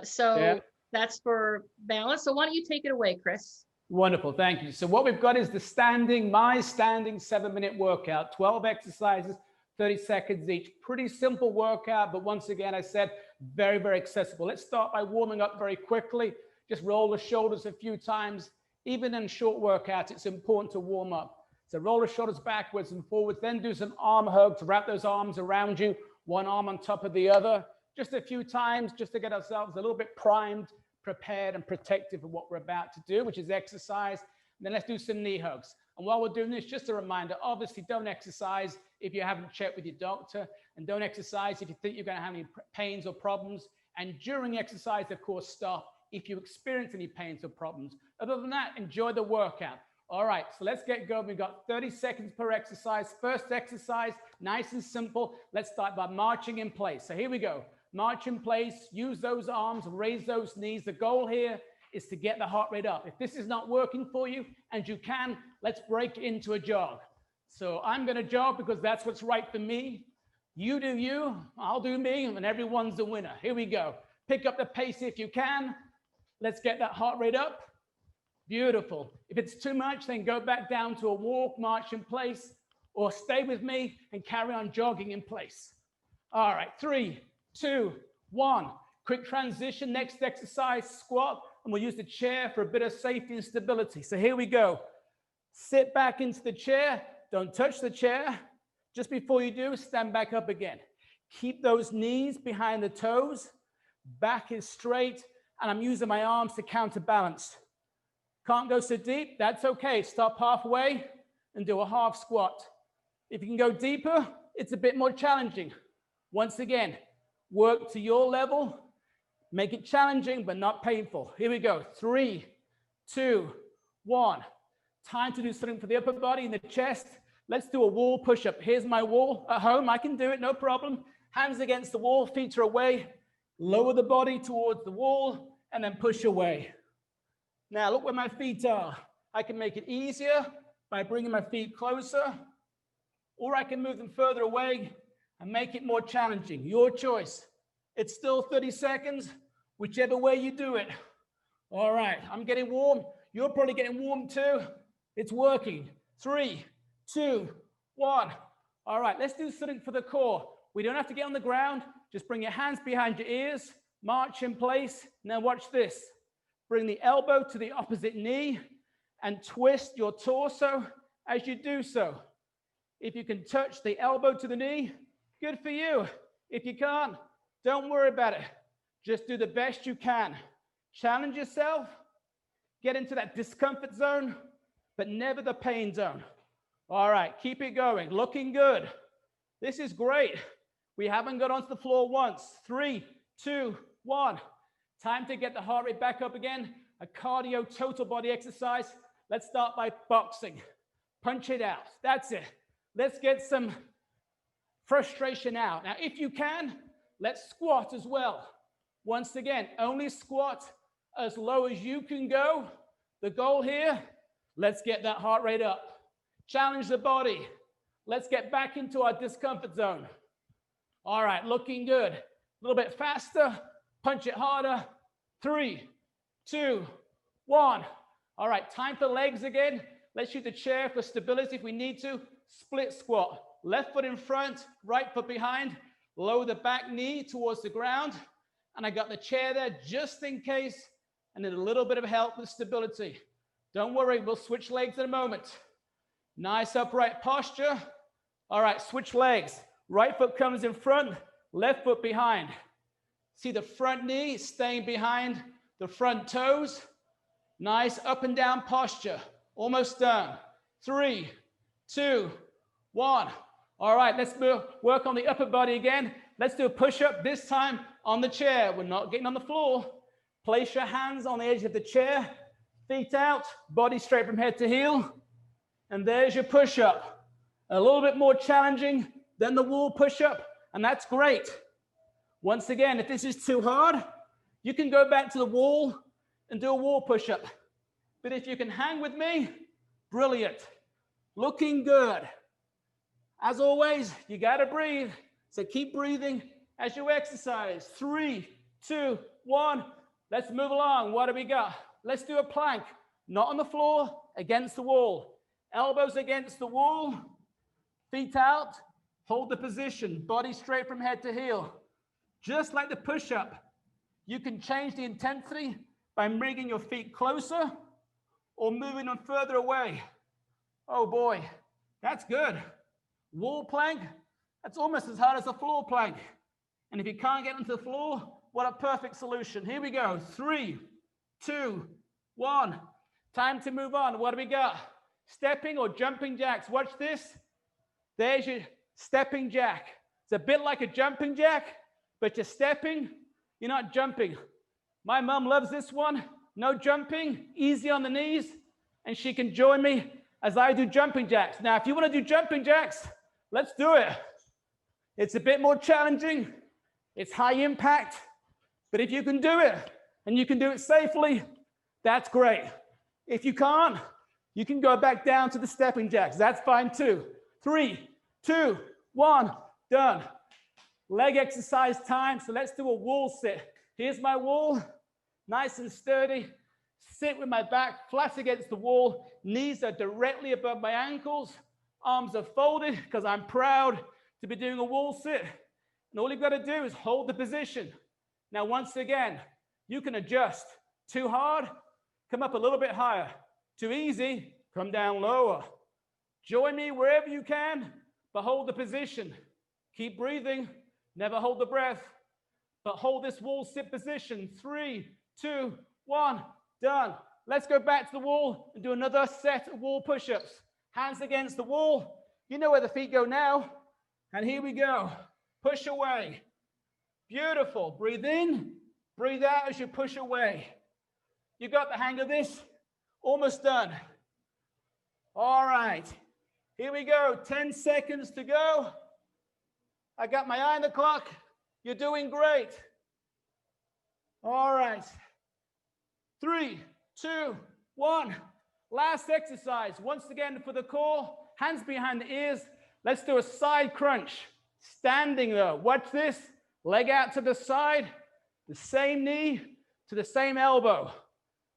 So that's for balance. So why don't you take it away, Chris? Wonderful, thank you. So what we've got is my standing 7-minute workout, 12 exercises, 30 seconds each. Pretty simple workout, but once again, I said, very, very accessible. Let's start by warming up very quickly. Just roll the shoulders a few times. Even in short workouts, it's important to warm up. So roll the shoulders backwards and forwards, then do some arm hugs, wrap those arms around you, one arm on top of the other. Just a few times, just to get ourselves a little bit primed, prepared, and protective of what we're about to do, which is exercise. And then let's do some knee hugs. And while we're doing this, just a reminder, obviously don't exercise if you haven't checked with your doctor, and don't exercise if you think you're going to have any pains or problems. And during exercise, of course, stop if you experience any pains or problems. Other than that, enjoy the workout. All right, so let's get going. We've got 30 seconds per exercise. First exercise, nice and simple. Let's start by marching in place. So here we go. March in place, use those arms, raise those knees. The goal here is to get the heart rate up. If this is not working for you, and you can, let's break into a jog. So I'm gonna jog because that's what's right for me. You do you, I'll do me, and everyone's a winner. Here we go. Pick up the pace if you can. Let's get that heart rate up. Beautiful. If it's too much, then go back down to a walk, march in place, or stay with me and carry on jogging in place. All right, 3, 2, 1. Quick transition. Next exercise, squat, and we'll use the chair for a bit of safety and stability. So here we go. Sit back into the chair. Don't touch the chair. Just before you do, stand back up again. Keep those knees behind the toes. Back is straight, and I'm using my arms to counterbalance. Can't go so deep, that's okay. Stop halfway and do a half squat. If you can go deeper, it's a bit more challenging. Once again, work to your level. Make it challenging, but not painful. Here we go. 3, 2, 1. Time to do something for the upper body and the chest. Let's do a wall push-up. Here's my wall at home. I can do it, no problem. Hands against the wall, feet are away. Lower the body towards the wall and then push away. Now look where my feet are. I can make it easier by bringing my feet closer, or I can move them further away and make it more challenging. Your choice. It's still 30 seconds, whichever way you do it. All right, I'm getting warm. You're probably getting warm too. It's working. 3, 2, 1. All right, let's do something for the core. We don't have to get on the ground. Just bring your hands behind your ears, march in place. Now watch this. Bring the elbow to the opposite knee and twist your torso as you do so. If you can touch the elbow to the knee, good for you. If you can't, don't worry about it. Just do the best you can. Challenge yourself, get into that discomfort zone, but never the pain zone. All right, keep it going, looking good. This is great. We haven't got onto the floor once. 3, 2, 1. Time to get the heart rate back up again. A cardio total body exercise. Let's start by boxing. Punch it out. That's it. Let's get some frustration out. Now, if you can, let's squat as well. Once again, only squat as low as you can go. The goal here, let's get that heart rate up. Challenge the body. Let's get back into our discomfort zone. All right, looking good. A little bit faster. Punch it harder. 3, 2, 1. All right, time for legs again. Let's use the chair for stability if we need to. split squat. Left foot in front, right foot behind. Lower the back knee towards the ground. And I got the chair there just in case. I need a little bit of help with stability. Don't worry, we'll switch legs in a moment. Nice upright posture. All right, switch legs. Right foot comes in front, left foot behind. See the front knee staying behind the front toes. Nice up and down posture. Almost done. 3, 2, 1. All right, let's work on the upper body again. Let's do a push-up, this time on the chair. We're not getting on the floor. Place your hands on the edge of the chair, feet out, body straight from head to heel. And there's your push-up. A little bit more challenging than the wall push-up, and that's great. Once again, if this is too hard, you can go back to the wall and do a wall push-up. But if you can hang with me, brilliant. Looking good. As always, you gotta breathe. So keep breathing as you exercise. 3, 2, 1. Let's move along. What do we got? Let's do a plank. Not on the floor, against the wall. Elbows against the wall. Feet out. Hold the position. Body straight from head to heel. Just like the push-up. You can change the intensity by bringing your feet closer or moving them further away. Oh boy, that's good. Wall plank, that's almost as hard as a floor plank. And if you can't get onto the floor, what a perfect solution. Here we go. 3, 2, 1. Time to move on. What do we got? Stepping or jumping jacks. Watch this. There's your stepping jack. It's a bit like a jumping jack, but you're stepping, you're not jumping. My mom loves this one. No jumping, easy on the knees, and she can join me as I do jumping jacks. Now, if you want to do jumping jacks, let's do it. It's a bit more challenging. It's high impact, but if you can do it and you can do it safely, that's great. If you can't, you can go back down to the stepping jacks. That's fine too. 3, 2, 1, done. Leg exercise time. So let's do a wall sit. Here's my wall, nice and sturdy. Sit with my back flat against the wall. Knees are directly above my ankles. Arms are folded because I'm proud to be doing a wall sit. And all you've got to do is hold the position. Now, once again, you can adjust. Too hard, come up a little bit higher. Too easy, come down lower. Join me wherever you can, but hold the position. Keep breathing, never hold the breath, but hold this wall sit position. 3, 2, 1, done. Let's go back to the wall and do another set of wall push-ups. Hands against the wall. You know where the feet go now. And here we go. Push away. Beautiful. Breathe in, breathe out as you push away. You got the hang of this? Almost done. All right. Here we go. 10 seconds to go. I got my eye on the clock. You're doing great. All right. 3, 2, 1. Last exercise. Once again for the core. Hands behind the ears. Let's do a side crunch. Standing though. Watch this. Leg out to the side. The same knee to the same elbow.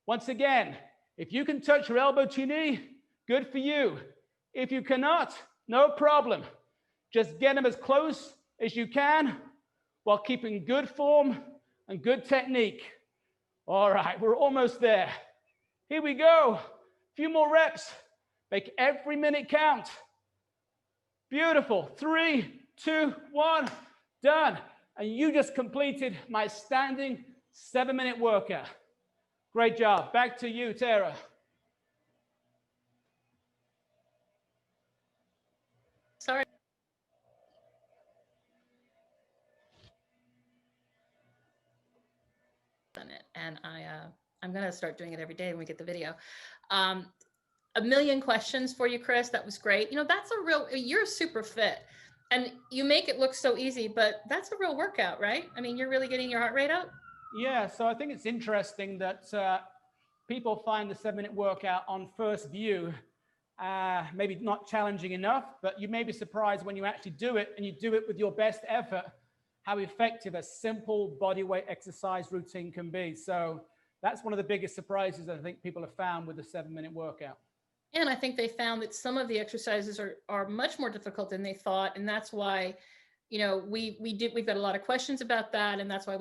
Once again, if you can touch your elbow to your knee, good for you. If you cannot, no problem. Just get them as close as you can while keeping good form and good technique. All right, we're almost there. Here we go. A few more reps. Make every minute count. Beautiful. 3, 2, 1, done. And you just completed my standing 7-minute workout. Great job. Back to you, Tara. Sorry. Done it, and I'm gonna start doing it every day when we get the video. A million questions for you, Chris. That was great. You know, that's a real. You're super fit, and you make it look so easy, but that's a real workout, right? I mean, you're really getting your heart rate up. Yeah. So I think it's interesting that people find the 7-minute workout on first view maybe not challenging enough, but you may be surprised when you actually do it and you do it with your best effort, how effective a simple bodyweight exercise routine can be. So that's one of the biggest surprises I think people have found with the 7-minute workout. And I think they found that some of the exercises are much more difficult than they thought. And that's why, we've got a lot of questions about that. And that's why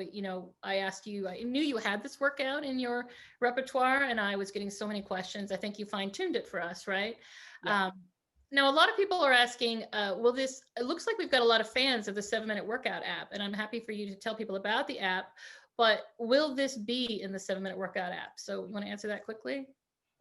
I asked you, I knew you had this workout in your repertoire and I was getting so many questions. I think you fine tuned it for us, right? Yeah. Now, a lot of people are asking, it looks like we've got a lot of fans of the 7-Minute Workout app, and I'm happy for you to tell people about the app, but will this be in the 7-Minute Workout app? So you want to answer that quickly?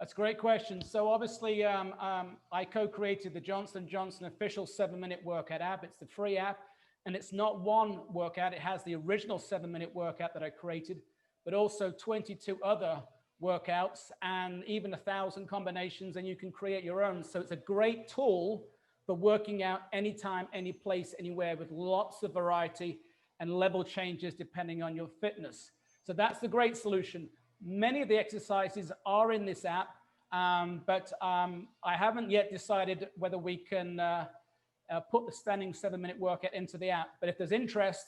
That's a great question. So obviously, I co-created the Johnson & Johnson official 7-Minute Workout app. It's the free app, and it's not one workout. It has the original 7-minute workout that I created, but also 22 other workouts and even 1,000 combinations, and you can create your own. So it's a great tool for working out anytime, any place, anywhere, with lots of variety and level changes depending on your fitness. So that's the great solution. Many of the exercises are in this app, but I haven't yet decided whether we can put the standing 7-minute workout into the app. But if there's interest,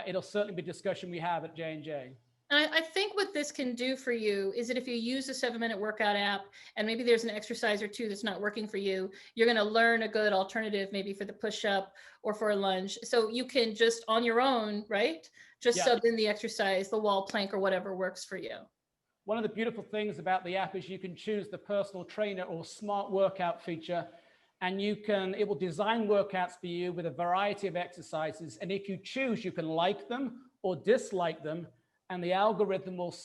it'll certainly be a discussion we have at J&J. I think what this can do for you is that if you use the 7-Minute Workout app and maybe there's an exercise or two that's not working for you, you're going to learn a good alternative maybe for the push-up or for a lunge. So you can just on your own, right? Just sub in the exercise, the wall plank or whatever works for you. One of the beautiful things about the app is you can choose the personal trainer or smart workout feature, and it will design workouts for you with a variety of exercises. And if you choose, you can like them or dislike them. And the algorithm will,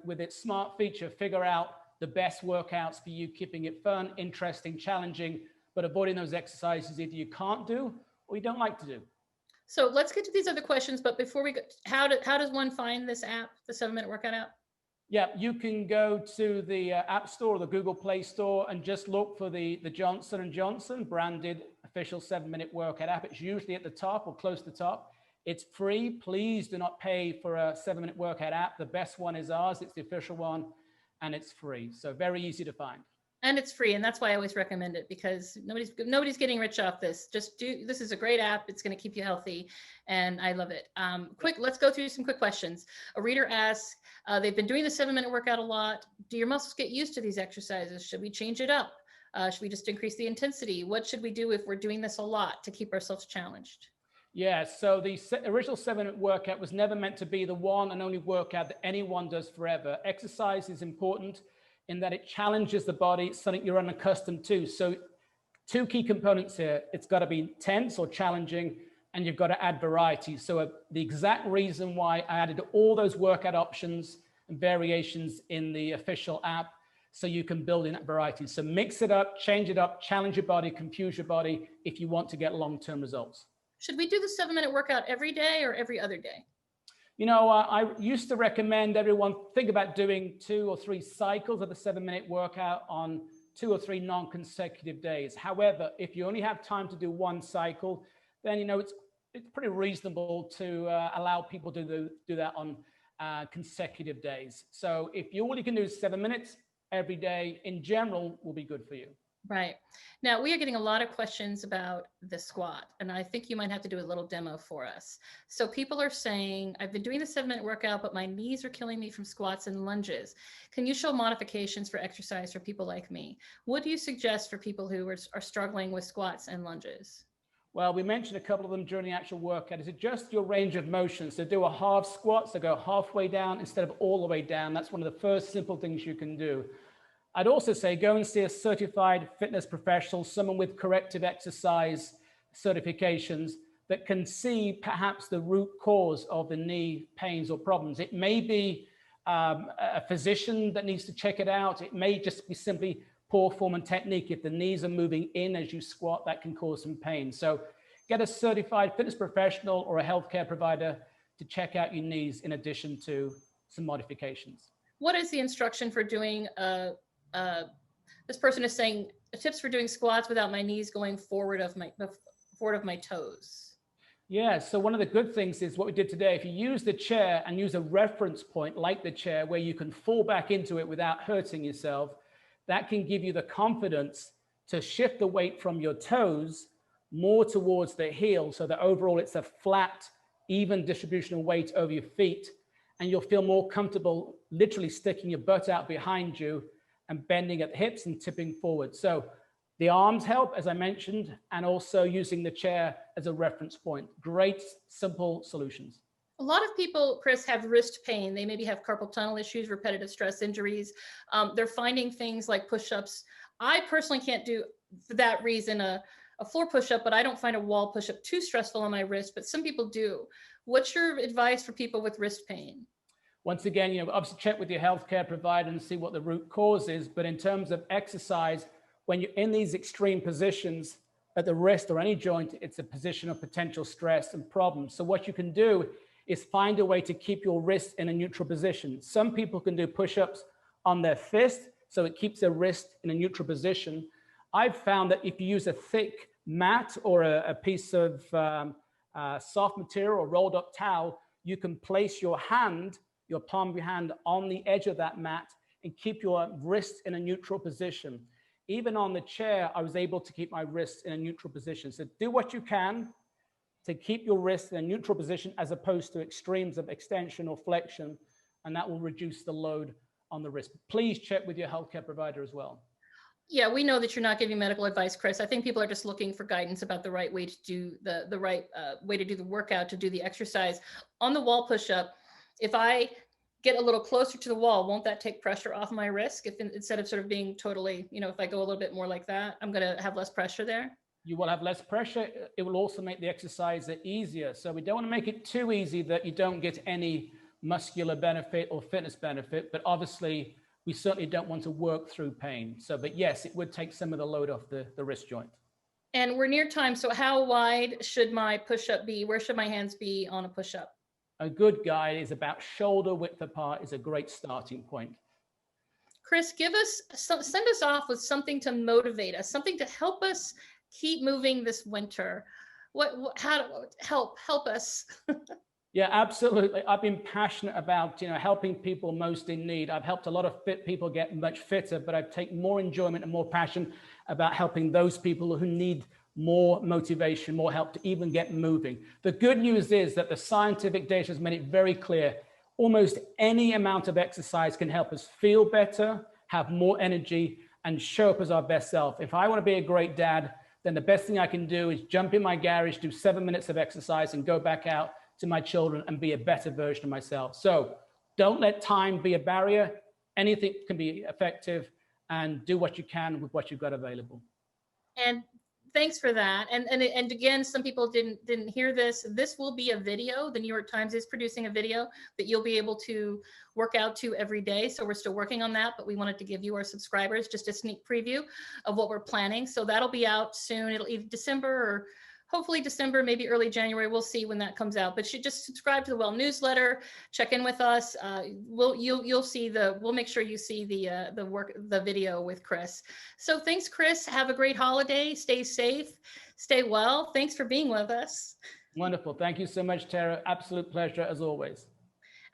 with its smart feature, figure out the best workouts for you, keeping it fun, interesting, challenging, but avoiding those exercises either you can't do or you don't like to do. So let's get to these other questions. But before we go, how does one find this app, the 7-Minute Workout app? Yeah, you can go to the App Store or the Google Play Store and just look for the Johnson & Johnson branded official 7-minute workout app. It's usually at the top or close to the top. It's free. Please do not pay for a 7-minute workout app. The best one is ours. It's the official one, and it's free. So very easy to find. And it's free, and that's why I always recommend it, because nobody's getting rich off this. This is a great app. It's going to keep you healthy, and I love it. Let's go through some quick questions. A reader asks, they've been doing the 7-minute workout a lot. Do your muscles get used to these exercises? Should we change it up? Should we just increase the intensity? What should we do if we're doing this a lot to keep ourselves challenged? Yeah, so the original 7-minute workout was never meant to be the one and only workout that anyone does forever. Exercise is important in that it challenges the body. It's something you're unaccustomed to. So 2 key components here. It's got to be intense or challenging, and you've got to add variety. So the exact reason why I added all those workout options and variations in the official app, so you can build in that variety. So mix it up, change it up, challenge your body, confuse your body if you want to get long-term results. Should we do the 7-minute workout every day or every other day? I used to recommend everyone think about doing 2 or 3 cycles of the 7-minute workout on 2 or 3 non-consecutive days. However, if you only have time to do 1 cycle, then it's pretty reasonable to allow people to do that on consecutive days. So if you only can do 7 minutes every day, in general, will be good for you. Right. Now, we are getting a lot of questions about the squat, and I think you might have to do a little demo for us. So people are saying, I've been doing the 7-minute workout, but my knees are killing me from squats and lunges. Can you show modifications for exercise for people like me? What do you suggest for people who are struggling with squats and lunges? Well, we mentioned a couple of them during the actual workout. Is adjust your range of motion. So do a half squat, so go halfway down instead of all the way down. That's one of the first simple things you can do. I'd also say go and see a certified fitness professional, someone with corrective exercise certifications that can see perhaps the root cause of the knee pains or problems. It may be a physician that needs to check it out. It may just be simply poor form and technique. If the knees are moving in as you squat, that can cause some pain. So get a certified fitness professional or a healthcare provider to check out your knees in addition to some modifications. What is the instruction for doing this person is saying tips for doing squats without my knees going forward of my toes? Yeah, so one of the good things is what we did today. If you use the chair and use a reference point like the chair where you can fall back into it without hurting yourself, that can give you the confidence to shift the weight from your toes more towards the heel, so that overall it's a flat, even distribution of weight over your feet, and you'll feel more comfortable literally sticking your butt out behind you and bending at the hips and tipping forward. So the arms help, as I mentioned, and also using the chair as a reference point. Great, simple solutions. A lot of people, Chris, have wrist pain. They maybe have carpal tunnel issues, repetitive stress injuries. They're finding things like push-ups. I personally can't do, for that reason, a floor push-up, but I don't find a wall push-up too stressful on my wrist, but some people do. What's your advice for people with wrist pain? Once again, obviously check with your healthcare provider and see what the root cause is. But in terms of exercise, when you're in these extreme positions at the wrist or any joint, it's a position of potential stress and problems. So what you can do is find a way to keep your wrist in a neutral position. Some people can do push-ups on their fist, so it keeps their wrist in a neutral position. I've found that if you use a thick mat or a piece of soft material or rolled up towel, you can place your hand, your palm of your hand, on the edge of that mat and keep your wrist in a neutral position. Even on the chair, I was able to keep my wrist in a neutral position. So do what you can to keep your wrist in a neutral position as opposed to extremes of extension or flexion, and that will reduce the load on the wrist. Please check with your healthcare provider as well. Yeah, we know that you're not giving medical advice, Chris. I think people are just looking for guidance about the right way to do the right way to do the workout, to do the exercise. On the wall push-up, if I get a little closer to the wall, won't that take pressure off my wrist? If instead of sort of being totally, if I go a little bit more like that, I'm going to have less pressure there? You will have less pressure. It will also make the exercise easier. So we don't want to make it too easy that you don't get any muscular benefit or fitness benefit, but obviously we certainly don't want to work through pain. So, but yes, it would take some of the load off the wrist joint. And we're near time. So how wide should my push-up be? Where should my hands be on a push-up? A good guide is about shoulder width apart is a great starting point. Chris, send us off with something to motivate us, something to help us keep moving this winter. How help us? Yeah, absolutely. I've been passionate about, helping people most in need. I've helped a lot of fit people get much fitter, but I've taken more enjoyment and more passion about helping those people who need more motivation, more help to even get moving. The good news is that the scientific data has made it very clear. Almost any amount of exercise can help us feel better, have more energy, and show up as our best self. If I want to be a great dad, then the best thing I can do is jump in my garage, do 7 minutes of exercise, and go back out to my children and be a better version of myself. So don't let time be a barrier. Anything can be effective, and do what you can with what you've got available. And thanks for that. And again, some people didn't hear this. This will be a video. The New York Times is producing a video that you'll be able to work out to every day. So we're still working on that, but we wanted to give you, our subscribers, just a sneak preview of what we're planning. So that'll be out soon. It'll either December or hopefully December, maybe early January. We'll see when that comes out. But you just subscribe to the newsletter, check in with us. You'll see we'll make sure you see the video with Chris. So thanks, Chris. Have a great holiday. Stay safe. Stay well. Thanks for being with us. Wonderful. Thank you so much, Tara. Absolute pleasure as always.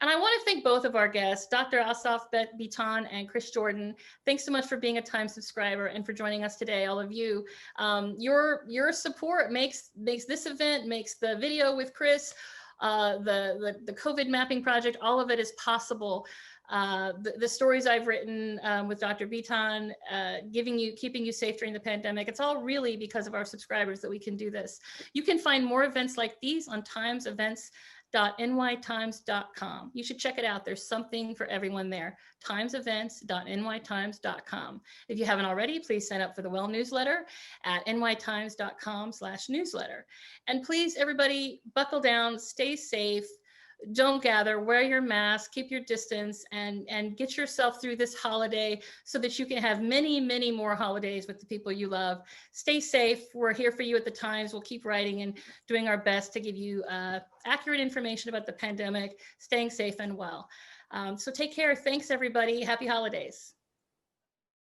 And I want to thank both of our guests, Dr. Asaf Bitton and Chris Jordan. Thanks so much for being a Time subscriber and for joining us today, all of you. Your support makes this event, makes the video with Chris, the COVID mapping project, all of it is possible. The stories I've written with Dr. Bitton, keeping you safe during the pandemic, it's all really because of our subscribers that we can do this. You can find more events like these on timesevents.nytimes.com. You should check it out. There's something for everyone there. timesevents.nytimes.com. If you haven't already, please sign up for the Well newsletter at nytimes.com/newsletter. And please, everybody, buckle down, stay safe. Don't gather, wear your mask, keep your distance, and get yourself through this holiday so that you can have many, many more holidays with the people you love. Stay safe. We're here for you at the Times. We'll keep writing and doing our best to give you accurate information about the pandemic, staying safe and well. So take care. Thanks, everybody. Happy holidays.